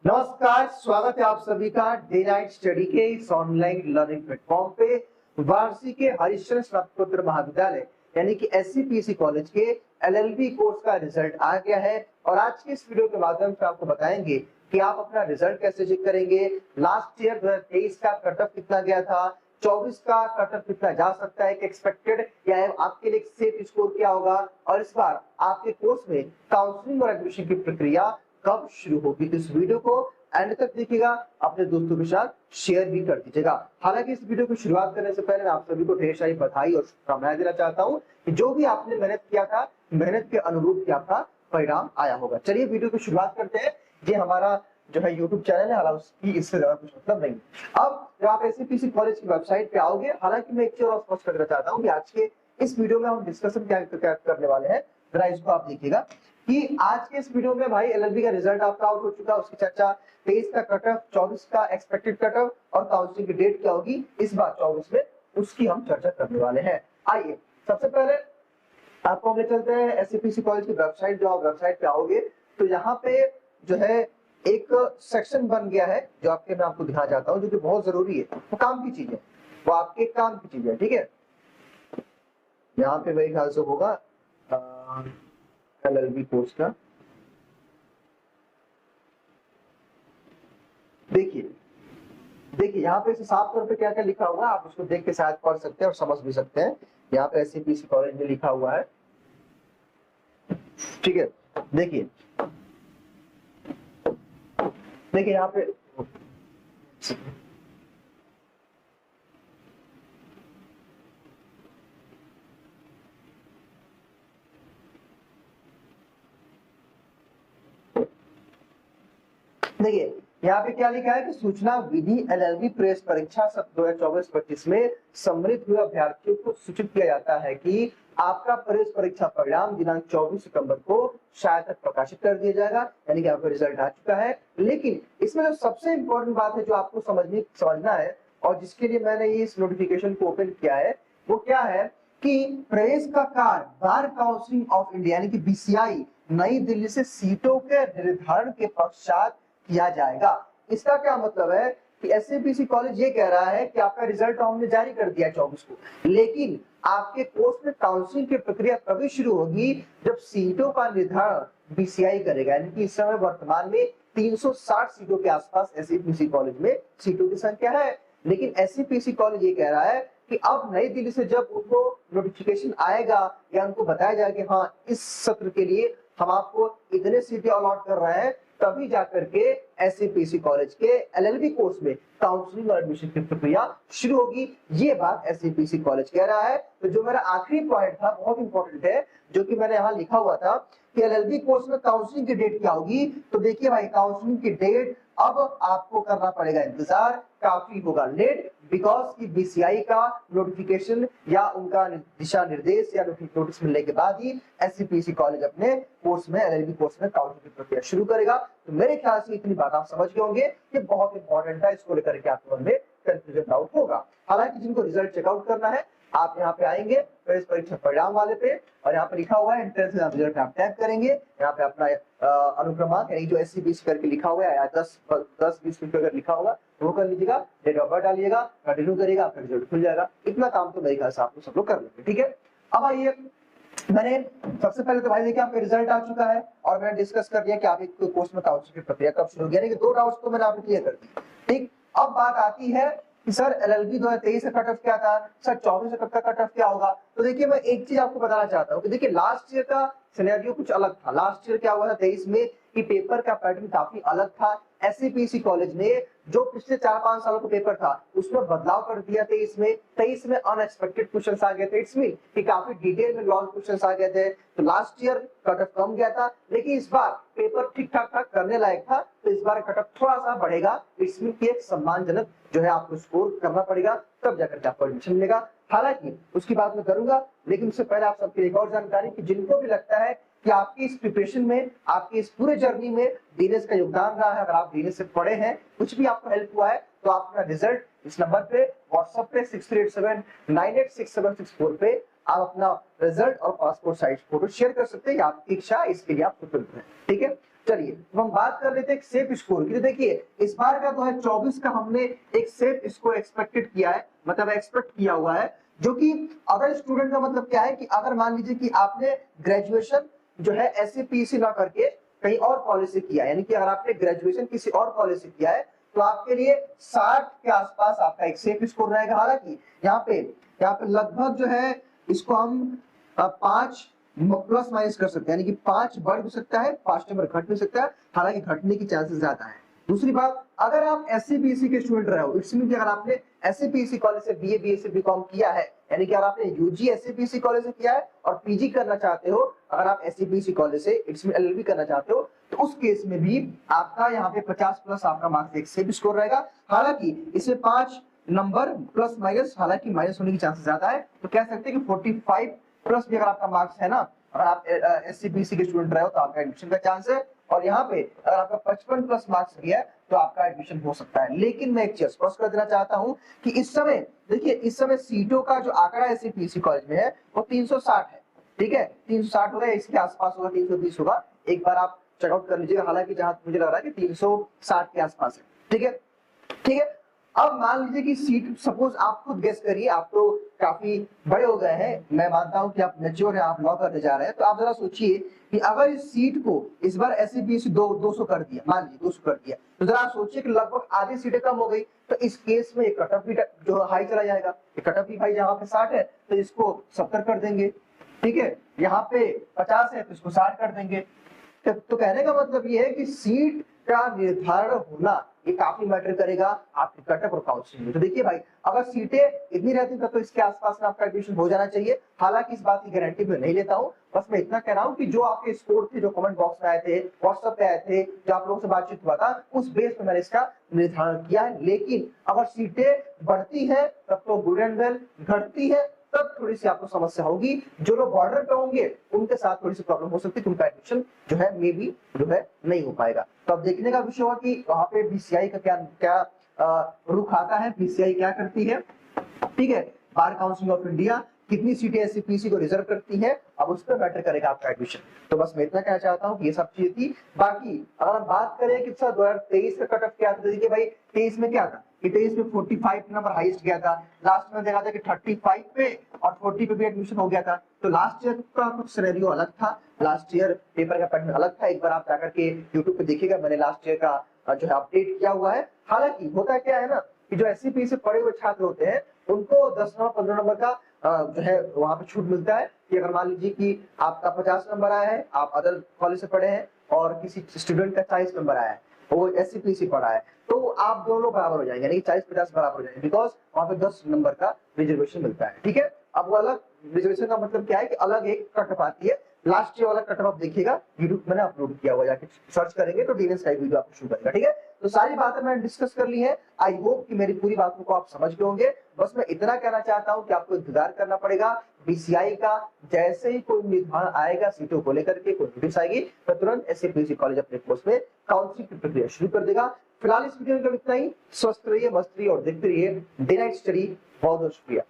नमस्कार, स्वागत है आप सभी का डे नाइट स्टडी के इस ऑनलाइन लर्निंग प्लेटफॉर्म पे। वाराणसी के हरिश्चंद्र स्नातकोत्तर महाविद्यालय यानी कि एससीपीसी कॉलेज के एलएलबी कोर्स का रिजल्ट आ गया है और आज के इस वीडियो के माध्यम से आपको बताएंगे कि आप अपना रिजल्ट कैसे चेक करेंगे। लास्ट ईयर 2023 का कट ऑफ कितना गया था, 24 का कट ऑफ कितना जा सकता है, एक्सपेक्टेड या आपके लिए सेफ स्कोर क्या होगा और इस बार आपके कोर्स में काउंसलिंग और एडमिशन की प्रक्रिया कब शुरू होगी। तो इस वीडियो को एंड तक देखिएगा, अपने दोस्तों के साथ शेयर भी कर दीजिएगा। हालांकि इस वीडियो को शुरुआत करने से पहले मैं आप सभी को ढेर सारी बधाई और शुभकामनाएं देना चाहता हूं कि जो भी आपने मेहनत किया था, मेहनत के अनुरूप आपका परिणाम आया होगा। चलिए वीडियो की शुरुआत करते हैं। ये हमारा जो है यूट्यूब चैनल है, हालांकि उसकी इससे ज्यादा कुछ मतलब नहीं। अब जब आप एससीपीसी कॉलेज की वेबसाइट पे आओगे, हालांकि मैं एक चीज और स्पष्ट करना चाहता हूँ कि आज के इस वीडियो में हम डिस्कशन क्या करने वाले हैं, जरा इसको आप देखिएगा कि आज के इस वीडियो में भाई एलएलबी का रिजल्ट आपका आउट हो चुका है, उसकी चर्चा 23 का कट ऑफ, 24 का एक्सपेक्टेड कट ऑफ और काउंसलिंग की डेट क्या होगी इस बार 24 में, उसकी हम चर्चा करने वाले हैं। आइए सबसे पहले आपको हम ले चलते हैं एससीपीसी कॉलेज की वेबसाइट। जो आप वेबसाइट पे आओगे तो यहाँ पे जो है एक सेक्शन बन गया है जो आपके मैं आपको दिखाना चाहता हूँ, जो कि बहुत जरूरी है, वो काम की चीज है, वो आपके काम की चीज है। ठीक है, यहाँ पे मेरे ख्याल से होगा एलएलबी कोर्स का। देखिए यहाँ पे साफ तौर पे क्या क्या लिखा हुआ है, आप उसको देख के शायद पढ़ सकते हैं और समझ भी सकते हैं। यहाँ पे एससीपीसी कॉलेज में लिखा हुआ है। ठीक है, देखिए यहाँ पे देखिए यहाँ पे क्या लिखा है कि सूचना विधि एलएलबी प्रेस परीक्षा सत्र 2024-25 में सम्मिलित हुए अभ्यर्थियों को सूचित किया जाता है कि आपका प्रेस परीक्षा परिणाम दिनांक 24 सितंबर को शायद तक प्रकाशित कर दिया जाएगा, यानी कि आपका रिजल्ट आ चुका है। लेकिन इसमें जो सबसे इंपॉर्टेंट बात है जो आपको समझना है और जिसके लिए मैंने इस नोटिफिकेशन को ओपन किया है, वो क्या है कि प्रवेश का कार्य बार काउंसिल ऑफ इंडिया यानी कि बीसीआई नई दिल्ली से सीटों के निर्धारण के पश्चात किया जाएगा। इसका क्या मतलब है कि एससीपीसी कॉलेज ये कह रहा है कि आपका रिजल्ट हमने जारी कर दिया 24 को, लेकिन आपके कोर्स में काउंसलिंग की प्रक्रिया तभी शुरू होगी जब सीटों का निर्धारण बीसीआई करेगा। यानी कि इस समय वर्तमान में 360 सीटों के आसपास एससीपीसी कॉलेज में सीटों की संख्या है, लेकिन एससीपीसी कॉलेज ये कह रहा है कि अब नई दिल्ली से जब उनको नोटिफिकेशन आएगा या उनको बताया जाएगा कि हाँ इस सत्र के लिए हम आपको इतने सीटें अलॉट कर रहे हैं, तभी जाकर के एससीपीसी कॉलेज के एलएलबी कोर्स में काउंसलिंग और एडमिशन की प्रक्रिया शुरू होगी। ये बात एससीपीसी कॉलेज कह रहा है। तो जो मेरा आखिरी पॉइंट था बहुत इंपॉर्टेंट है, जो कि मैंने यहाँ लिखा हुआ था कि एलएलबी कोर्स में काउंसलिंग की डेट क्या होगी। तो देखिए भाई, काउंसलिंग की डेट अब आपको करना पड़ेगा इंतजार, काफी होगा लेट, बिकॉज की बीसीआई का नोटिफिकेशन या उनका दिशा निर्देश या नोटिस मिलने के बाद ही एससीपीसी कॉलेज अपने कोर्स में एलएलबी कोर्स में काउंसलिंग की प्रक्रिया शुरू करेगा। तो मेरे ख्याल से इतनी बात आप समझ गए होंगे, ये बहुत इंपॉर्टेंट है, इसको लेकर के आपके मन में कंफ्यूजन डाउट होगा। हालांकि जिनको रिजल्ट चेकआउट करना है, आप यहाँ पे आएंगे प्रवेश परीक्षा परिणाम वाले पे और यहाँ पे लिखा हुआ है एंट्रेंस एग्जाम रिजल्ट आप टैप करेंगे। यहाँ पे अपना अनुक्रमांक यानी जो एससीबीसी करके लिखा हुआ है या 10-20 मिनट अगर लिखा होगा तो वो कर लीजिएगा, डेट ऑफ बर्थ डालिएगा, कंटिन्यू करिएगा, आपका रिजल्ट खुल जाएगा। इतना काम तो मेरे ख्याल से आप लोग सब लोग कर लेंगे। ठीक है, अब आइए, मैंने सबसे पहले तो भाई देखिए आपका रिजल्ट आ चुका है और मैंने डिस्कस कर दिया कि आप एक कोर्स में काउंसलिंग की प्रक्रिया कब शुरू होगी, यानी कि 2 डाउट्स तो मैंने आपको क्लियर कर दी। ठीक, अब बात आती है कि सर एलएलबी 2023 का कट ऑफ क्या था, सर 24 का कट ऑफ क्या होगा। तो देखिए मैं एक चीज आपको बताना चाहता हूँ कि देखिए लास्ट ईयर का सिनेरियो कुछ अलग था। लास्ट ईयर क्या हुआ था 23 में कि पेपर का पैटर्न काफी अलग था। एससीपीसी कॉलेज ने जो पिछले 4-5 सालों का पेपर था उसमें बदलाव कर दिया 23 में अनएक्सपेक्टेड क्वेश्चंस आ गए थे। इट्स मीन कि काफी डिटेल में लॉन्ग क्वेश्चंस आ गए थे। तो लास्ट ईयर कट ऑफ कम गया था, लेकिन इस बार पेपर ठीक ठाक करने लायक था, तो इस बार कट ऑफ थोड़ा सा बढ़ेगा। इट्स मीन कि एक सम्मानजनक जो है आपको स्कोर करना पड़ेगा, तब जाकर के आपको एडमिशन मिलेगा। हालांकि उसकी बात मैं करूंगा, लेकिन उससे पहले आप सबके एक और जानकारी कि जिनको भी लगता है कि आपकी इस प्रिपरेशन में, आपकी इस पूरे जर्नी में दिनेश का योगदान रहा है, अगर आप दिनेश से पढ़े हैं, कुछ भी आपको हेल्प हुआ है, तो आप अपना रिजल्ट इस नंबर पे व्हाट्सएप पे 6387986764 पे आप अपना रिजल्ट और पासपोर्ट साइज फोटो शेयर कर सकते हैं। आपकी इच्छा, इसके लिए आप स्वतंत्र हैं। ठीक है, चलिए तो हम बात कर लेते हैं एक सेफ स्कोर की। देखिए इस बार का 2024 का हमने एक सेफ स्कोर एक्सपेक्टेड किया है, मतलब एक्सपेक्ट किया हुआ है, जो कि अगर स्टूडेंट का मतलब क्या है कि अगर मान लीजिए कि आपने ग्रेजुएशन जो है एससीपीसी ना करके कहीं और कॉलेज से किया, यानी कि अगर आपने ग्रेजुएशन किसी और कॉलेज से किया है तो आपके लिए 60 के आसपास आपका एक सेफ स्कोर रहेगा। हालांकि यहाँ पे लगभग जो है इसको हम 5 प्लस माइनस कर सकते हैं, यानी कि 5 बढ़ भी सकता है, 5 नंबर घट भी सकता है, हालांकि घटने की चांसेस ज्यादा है। दूसरी बात, अगर आप एससीपीसी के स्टूडेंट रहे हो, इट्स मीन कि अगर आपने एससीपीसी कॉलेज से बीए बीएससी बीकॉम किया है, यानी कि अगर आपने यूजी एससीपीसी कॉलेज से किया है और पीजी करना चाहते हो, अगर आप एससीपीसी कॉलेज से इट्स मीन एलएलबी करना चाहते हो, तो उस केस में भी आपका यहाँ पे 50 प्लस आपका मार्क्स एक सेफ स्कोर रहेगा। हालांकि इसमें 5 नंबर प्लस माइनस, हालांकि माइनस होने की चांसेस ज्यादा है, तो कह सकते हैं कि 45 प्लस भी अगर आपका मार्क्स है ना, अगर आप एससीपीसी के स्टूडेंट रहे हो तो आपका एडमिशन का चांस है। और यहाँ पे अगर आपका 55 प्लस मार्क्स भी है तो आपका एडमिशन हो सकता है। लेकिन मैं एक चीज स्पष्ट कर देना चाहता हूँ कि इस समय देखिए, इस समय सीटों का जो आंकड़ा एससीपीसी कॉलेज में है वो 360 है, ठीक है, 360 होगा, इसके आसपास होगा, 320 होगा, एक बार आप चेकआउट कर लीजिएगा। हालांकि जहां मुझे लग रहा है कि 360 के आसपास है, ठीक है, ठीक है। अब मान लीजिए कि सीट, सपोज आप खुद गेस करिए, आप तो काफी बड़े हो गए हैं, मैं मानता हूं कि आप मैच्योर हैं, आप लॉ करने जा रहे हैं, तो आप जरा सोचिए कि अगर इस सीट को इस बार एससीपीसी 200 कर दिया, मान लीजिए 200 कर दिया, तो जरा आप सोचिए कि लगभग आधी सीटें कम हो गई, तो इस केस में कट ऑफ भी जो हाई चला जाएगा। कट ऑफ भी भाई जहां पे 60 है तो इसको 70 कर देंगे, ठीक है, यहाँ पे 50 है तो इसको 60 कर देंगे। तो कहने का मतलब ये है कि सीट का निर्धारण होना ये काफी मैटर करेगा आपके कट ऑफ और काउंसलिंग में। तो देखिए भाई, अगर सीटें इतनी रहती तो इसके आसपास में आपका एडमिशन हो जाना चाहिए। हालांकि इस बात की गारंटी मैं नहीं लेता हूं, बस मैं इतना कह रहा हूं कि जो आपके स्कोर थे, जो कमेंट बॉक्स में आए थे, व्हाट्सएप पे आए थे, जो आप लोगों से बातचीत हुआ था, उस बेस पे मैंने इसका निर्धारण किया है। लेकिन अगर सीटें बढ़ती है तब तो गुड एंड वेल, घटती है तब थोड़ी सी आपको समस्या होगी। जो लोग बॉर्डर पे होंगे उनके साथ थोड़ी सी प्रॉब्लम हो सकती है, उनका एडमिशन जो है मे बी जो है नहीं हो पाएगा। तो अब देखने का विषय होगा कि वहां पे बीसीआई का क्या क्या रुख आता है, बीसीआई क्या करती है, ठीक है, बार काउंसिल ऑफ इंडिया कितनी सीटें एससीपीसी को रिजर्व करती है, अब उस पर मैटर करेगा आपका एडमिशन। तो बस मैं इतना कहना चाहता हूँ कि ये सब चीजें थी। बाकी अगर हम बात करें कि 2023 का कट ऑफ क्या था, देखिए भाई 23 में क्या था कि 23 में 45 नंबर हाईएस्ट गया था, लास्ट में देखा था कि 35 पे और 40 पे भी एडमिशन हो गया था। तो लास्ट ईयर का कुछ सिनेरियो अलग था, लास्ट ईयर पेपर का पैटर्न अलग था। एक बार आप जाकर के यूट्यूब पे देखिएगा, मैंने लास्ट ईयर का जो है अपडेट किया हुआ है। हालांकि होता क्या है ना कि जो एससीपीसी से पढ़े हुए छात्र होते हैं उनको 10 नंबर 15 नंबर का जो है वहां पे छूट मिलता है कि अगर मान लीजिए कि आपका 50 नंबर आया है, आप अदर कॉलेज से पढ़े हैं, और किसी स्टूडेंट का 40 नंबर आया है, वो एससीपीसी पढ़ा है, तो आप दोनों बराबर हो जाएंगे, यानी 40-50 बराबर हो जाएंगे, बिकॉज वहां पे 10 नंबर का रिजर्वेशन मिलता है, ठीक है। अब वो अलग रिजर्वेशन का मतलब क्या है कि अलग एक कट आती है। लास्ट ईयर वाला कट ऑफ देखिएगा, यूट्यूब मैंने अपलोड किया हुआ, जाके सर्च करेंगे तो डीएनएस का वीडियो आपको शो करेगा, ठीक है। तो सारी बातें मैंने डिस्कस कर ली है। आई होप कि मेरी पूरी बातों को आप समझ गए होंगे। बस मैं इतना कहना चाहता हूं कि आपको इंतजार करना पड़ेगा बीसीआई का। जैसे ही कोई निर्धारण आएगा सीटों को लेकर के, कोई नोटिस आएगी, तो तुरंत एससीपीसी कॉलेज अपने कोर्स में काउंसलिंग की प्रक्रिया शुरू कर देगा। फिलहाल इस वीडियो में इतना ही। स्वस्थ रहिए, मस्त रहिए और देखते रहिए डे नाइट स्टडी। बहुत बहुत शुक्रिया।